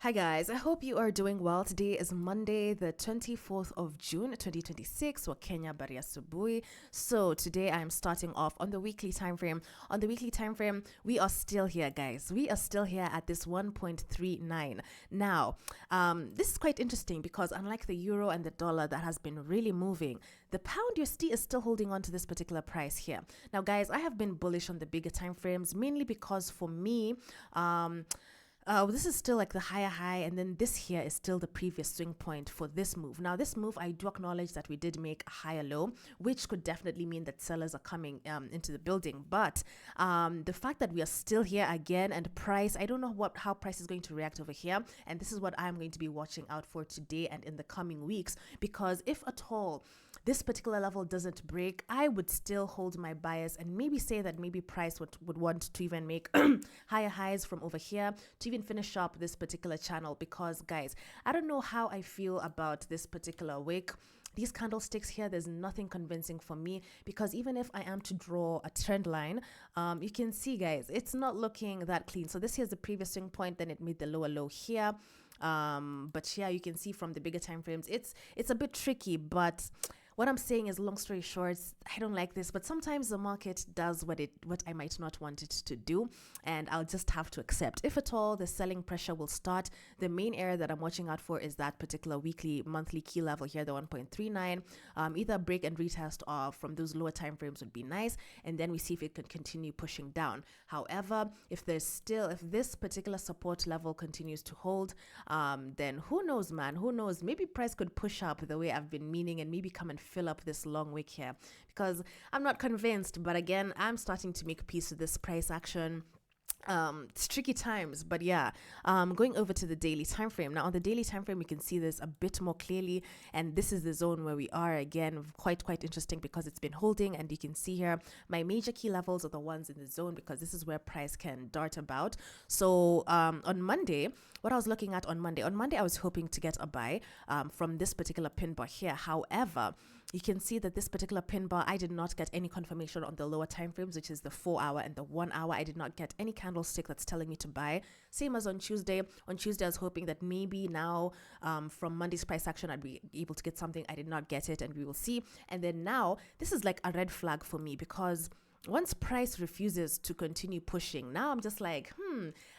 Hi guys, I hope you are doing well. Today is Monday, the 24th of June, 2026, Kenya Baria Subui. So today I am starting off on the weekly time frame. On the weekly time frame, we are still here, guys. We are still here at this 1.39. Now, this is quite interesting because unlike the euro and the dollar that has been really moving, the pound USD is still holding on to this particular price here. Now, guys, I have been bullish on the bigger time frames, mainly because for me, this is still like the higher high, and then this here is still the previous swing point for this move. Now, this move, I do acknowledge that we did make a higher low, which could definitely mean that sellers are coming into the building. But the fact that we are still here again, and price, I don't know how price is going to react over here, and this is what I'm going to be watching out for today and in the coming weeks, because if at all this particular level doesn't break, I would still hold my bias and maybe say that maybe price would want to even make higher highs from over here to even finish up this particular channel. Because guys, I don't know how I feel about this particular wick. These candlesticks here, there's nothing convincing for me, because even if I am to draw a trend line, you can see, guys, it's not looking that clean. So this here is the previous swing point, then it made the lower low here. But yeah, you can see from the bigger time frames, it's a bit tricky. But what I'm saying is, long story short, I don't like this, but sometimes the market does what I might not want it to do, and I'll just have to accept. If at all the selling pressure will start, the main area that I'm watching out for is that particular weekly, monthly key level here, the 1.39. Either break and retest from those lower time frames would be nice, and then we see if it can continue pushing down. However, if this particular support level continues to hold, then who knows, man? Who knows? Maybe price could push up the way I've been meaning and maybe come and fill up this long wick here, because I'm not convinced. But again, I'm starting to make peace with this price action. It's tricky times, but yeah. Going over to the daily time frame. Now, on the daily time frame, you can see this a bit more clearly, and this is the zone where we are. Again, quite interesting, because it's been holding, and you can see here my major key levels are the ones in the zone, because this is where price can dart about. So on Monday, what I was looking at on Monday, I was hoping to get a buy from this particular pin bar here. However, you can see that this particular pin bar, I did not get any confirmation on the lower time frames, which is the 4 hour and the 1 hour. I did not get any candlestick that's telling me to buy. Same as on Tuesday. On Tuesday, I was hoping that maybe now from Monday's price action, I'd be able to get something. I did not get it, and we will see. And then now, this is like a red flag for me, because once price refuses to continue pushing, now I'm just like,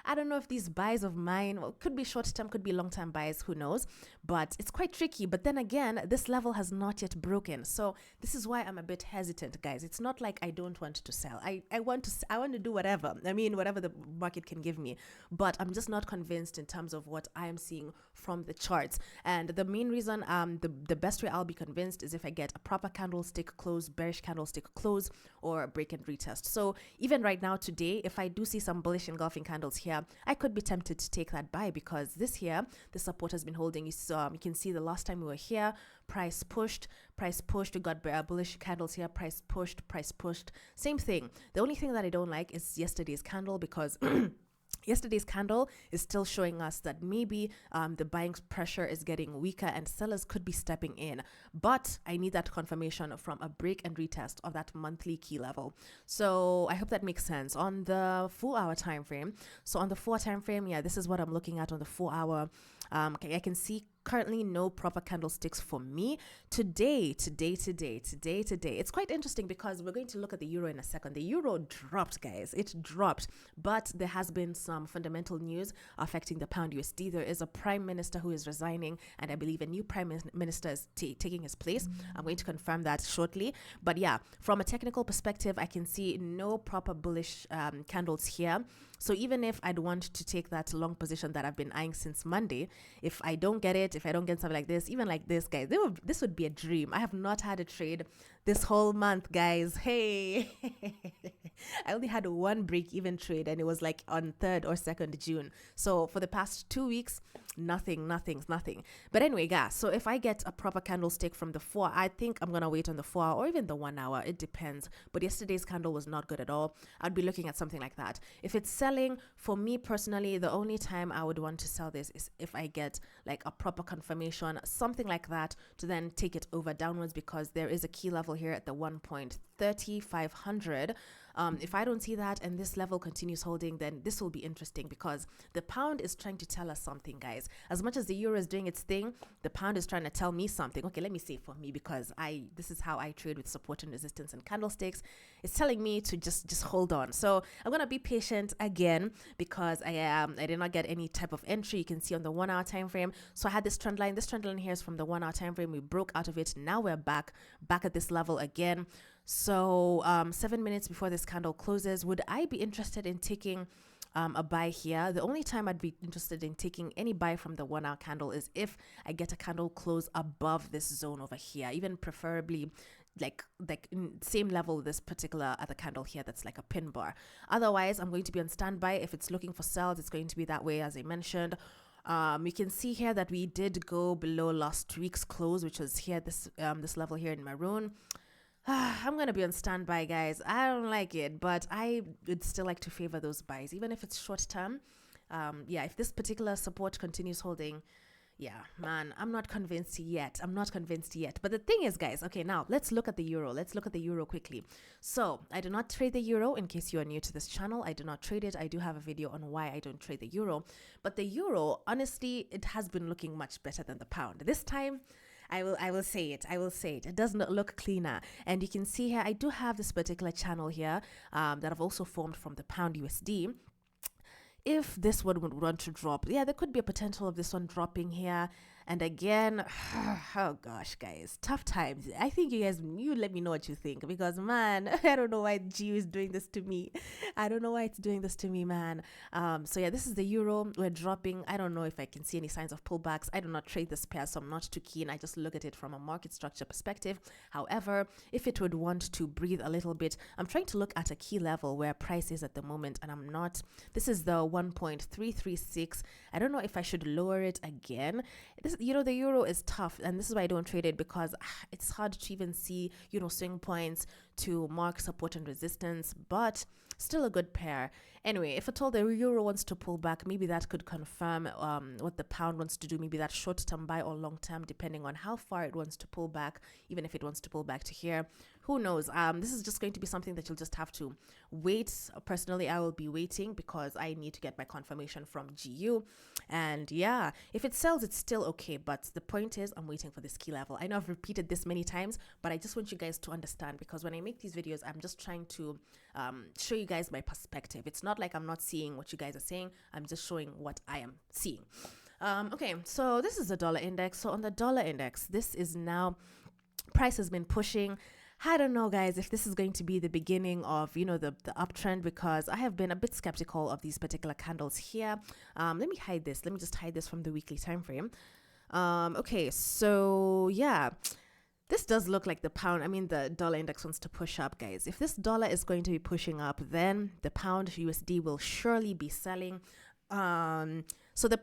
I don't know if these buys of mine, well, could be short-term, could be long-term buys, who knows, but it's quite tricky. But then again, this level has not yet broken, so this is why I'm a bit hesitant, guys. It's not like I don't want to sell. I want to do whatever. I mean, whatever the market can give me, but I'm just not convinced in terms of what I am seeing from the charts. And the main reason, the best way I'll be convinced is if I get a proper candlestick close, bearish candlestick close, or a break and retest. So even right now today, if I do see some bullish engulfing candles here, I could be tempted to take that buy, because this here, the support has been holding. You can see the last time we were here, price pushed, we got bullish candles here, price pushed. Same thing. The only thing that I don't like is yesterday's candle, because yesterday's candle is still showing us that maybe the buying pressure is getting weaker and sellers could be stepping in. But I need that confirmation from a break and retest of that monthly key level. So I hope that makes sense. On the 4 hour time frame, so on the 4 hour time frame, yeah, this is what I'm looking at on the 4 hour. I can see currently no proper candlesticks for me today. It's quite interesting, because we're going to look at the euro in a second. The euro dropped, guys. It dropped, but there has been some fundamental news affecting the pound USD. There is a prime minister who is resigning, and I believe a new prime minister is taking his place. I'm going to confirm that shortly. But yeah, from a technical perspective, I can see no proper bullish candles here. So even if I'd want to take that long position that I've been eyeing since Monday, if I don't get it, if I don't get something like this, even like this, guys, this would be a dream. I have not had a trade this whole month, guys. Hey, I only had one break-even trade, and it was like on 3rd or 2nd June. So for the past 2 weeks, nothing. But anyway, guys, so if I get a proper candlestick from the 4, I think I'm gonna wait on the 4 hour or even the 1 hour. It depends. But yesterday's candle was not good at all. I'd be looking at something like that. If it's selling, for me personally, the only time I would want to sell this is if I get like a proper confirmation, something like that, to then take it over downwards, because there is a key level here at the 1.3500. If I don't see that and this level continues holding, then this will be interesting because the pound is trying to tell us something, guys. As much as the euro is doing its thing, the pound is trying to tell me something. Okay, let me say for me, because this is how I trade with support and resistance and candlesticks. It's telling me to just hold on. So I'm gonna be patient again because I did not get any type of entry. You can see on the 1 hour time frame. So I had this trend line. This trend line here is from the 1 hour time frame. We broke out of it. Now we're back at this level again. So 7 minutes before this candle closes, would I be interested in taking a buy here? The only time I'd be interested in taking any buy from the 1 hour candle is if I get a candle close above this zone over here, even preferably like in same level with this particular other candle here that's like a pin bar. Otherwise, I'm going to be on standby. If it's looking for sales, it's going to be that way, as I mentioned. You can see here that we did go below last week's close, which was here, this level here in maroon. I'm going to be on standby, guys. I don't like it, but I would still like to favor those buys, even if it's short term. Yeah, if this particular support continues holding, yeah, man, I'm not convinced yet. But the thing is, guys, okay, now let's look at the euro. Let's look at the euro quickly. So I do not trade the euro. In case you are new to this channel, I do not trade it. I do have a video on why I don't trade the euro. But the euro, honestly, it has been looking much better than the pound. This time, I will say it. It does not look cleaner. And you can see here, I do have this particular channel here that I've also formed from the pound USD. If this one would want to drop, yeah, there could be a potential of this one dropping here. And again, oh gosh, guys, tough times. I think you let me know what you think, because man, I don't know why GU is doing this to me. I don't know why it's doing this to me, man. So yeah, this is the euro. We're dropping. I don't know if I can see any signs of pullbacks. I do not trade this pair, so I'm not too keen. I just look at it from a market structure perspective. However, if it would want to breathe a little bit, I'm trying to look at a key level where price is at the moment, and I'm not. This is the 1.336. I don't know if I should lower it again. The euro is tough, and this is why I don't trade it, because it's hard to even see, swing points to mark support and resistance, but still a good pair. Anyway, if at all the euro wants to pull back, maybe that could confirm what the pound wants to do. Maybe that short-term buy or long-term, depending on how far it wants to pull back, even if it wants to pull back to here. Who knows? This is just going to be something that you'll just have to wait. Personally, I will be waiting because I need to get my confirmation from GU. And yeah, if it sells, it's still okay. But the point is, I'm waiting for this key level. I know I've repeated this many times, but I just want you guys to understand, because when I make these videos, I'm just trying to show you guys my perspective. It's not like I'm not seeing what you guys are saying. I'm just showing what I am seeing. Okay, so this is the dollar index. So on the dollar index, this is now, price has been pushing. I don't know, guys, if this is going to be the beginning of, the uptrend, because I have been a bit skeptical of these particular candles here. Let me hide this. Let me just hide this from the weekly time frame. Okay, so yeah, this does look like the the dollar index wants to push up, guys. If this dollar is going to be pushing up, then the pound USD will surely be selling. So the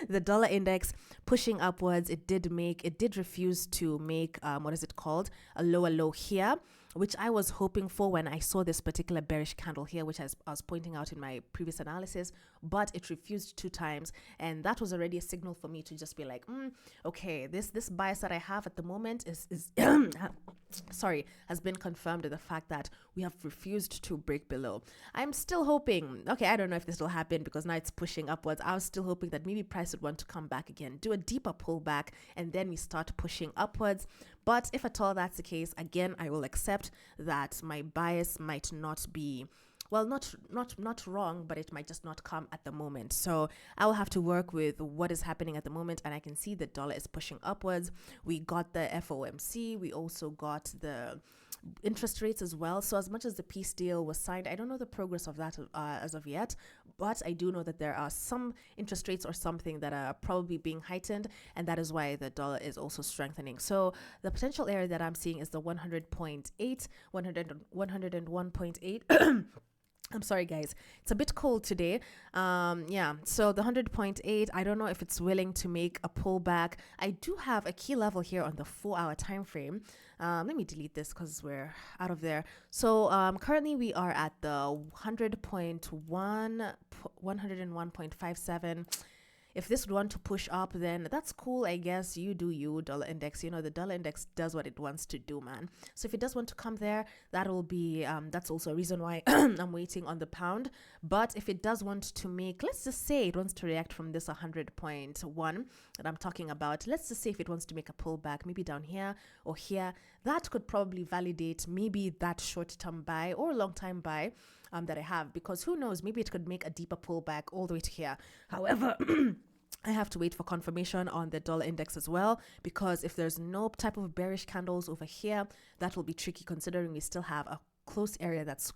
the dollar index pushing upwards, it did refuse to make what is it called, a lower low here, which I was hoping for when I saw this particular bearish candle here, which I was pointing out in my previous analysis, but it refused 2 times, and that was already a signal for me to just be like, okay, this bias that I have at the moment is has been confirmed with the fact that we have refused to break below. I'm still hoping, okay, I don't know if this will happen because now it's pushing upwards. I was still hoping that maybe price would want to come back again, do a deeper pullback, and then we start pushing upwards. But if at all that's the case, again, I will accept that my bias might not be, well, not wrong, but it might just not come at the moment. So I will have to work with what is happening at the moment, and I can see the dollar is pushing upwards. We got the FOMC, we also got the interest rates as well. So as much as the peace deal was signed, I don't know the progress of that as of yet, but I do know that there are some interest rates or something that are probably being heightened, and that is why the dollar is also strengthening. So the potential area that I'm seeing is the 100.8, 101.8. I'm sorry, guys. It's a bit cold today. Yeah, so the 100.8, I don't know if it's willing to make a pullback. I do have a key level here on the 4-hour time frame. Let me delete this because we're out of there. So currently we are at the 101.57. if this would want to push up, then that's cool. I guess you do you, dollar index. The dollar index does what it wants to do, man. So if it does want to come there, that'll be that's also a reason why I'm waiting on the pound. But if it does want to make, let's just say it wants to react from this 100.1 that I'm talking about. Let's just say if it wants to make a pullback, maybe down here or here, that could probably validate maybe that short-term buy or long-time buy that I have, because who knows, maybe it could make a deeper pullback all the way to here. However, I have to wait for confirmation on the dollar index as well, because if there's no type of bearish candles over here, that will be tricky, considering we still have a close area that's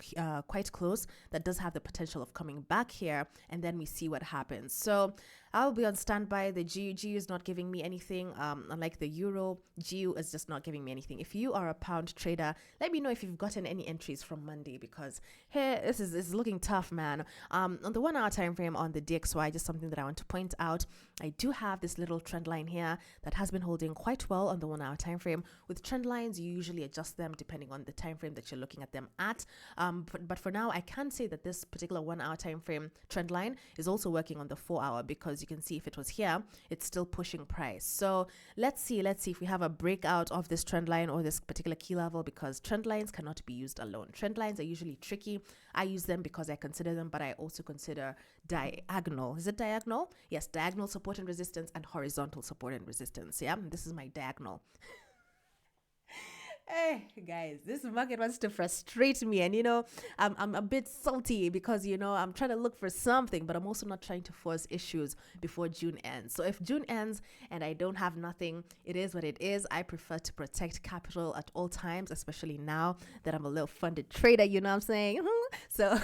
quite close that does have the potential of coming back here, and then we see what happens. So I'll be on standby. The GU is not giving me anything, unlike the euro. GU is just not giving me anything. If you are a pound trader, let me know if you've gotten any entries from Monday, because here this is looking tough, man. On the 1 hour time frame on the DXY, just something that I want to point out, I do have this little trend line here that has been holding quite well on the 1 hour time frame. With trend lines, you usually adjust them depending on the time frame that you're looking at them at, but for now I can say that this particular 1 hour time frame trend line is also working on the 4 hour, because you can see if it was here, it's still pushing price. So let's see if we have a breakout of this trend line or this particular key level, because trend lines cannot be used alone. Trend lines are usually tricky. I use them because I consider them, but I also consider diagonal. Is it diagonal? Yes, diagonal support and resistance and horizontal support and resistance. Yeah, this is my diagonal. Hey guys, this market wants to frustrate me, and I'm a bit salty because I'm trying to look for something, but I'm also not trying to force issues before June ends. So if June ends and I don't have nothing, it is what it is. I prefer to protect capital at all times, especially now that I'm a little funded trader, you know what I'm saying? So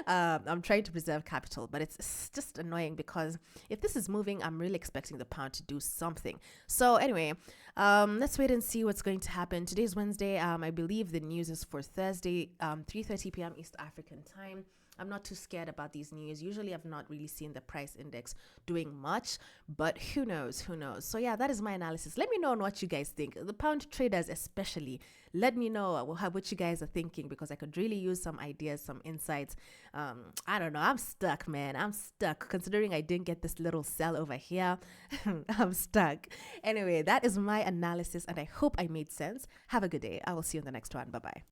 I'm trying to preserve capital, but it's just annoying because if this is moving, I'm really expecting the pound to do something. So anyway, let's wait and see what's going to happen. Today's Wednesday. I believe the news is for Thursday, 3:30 p.m. East African time. I'm not too scared about these news. Usually I've not really seen the price index doing much, but who knows? So yeah, that is my analysis. Let me know on what you guys think. The pound traders especially, let me know what you guys are thinking, because I could really use some ideas, some insights. I don't know. I'm stuck, man. I'm stuck considering I didn't get this little sell over here. I'm stuck. Anyway, that is my analysis, and I hope I made sense. Have a good day. I will see you in the next one. Bye-bye.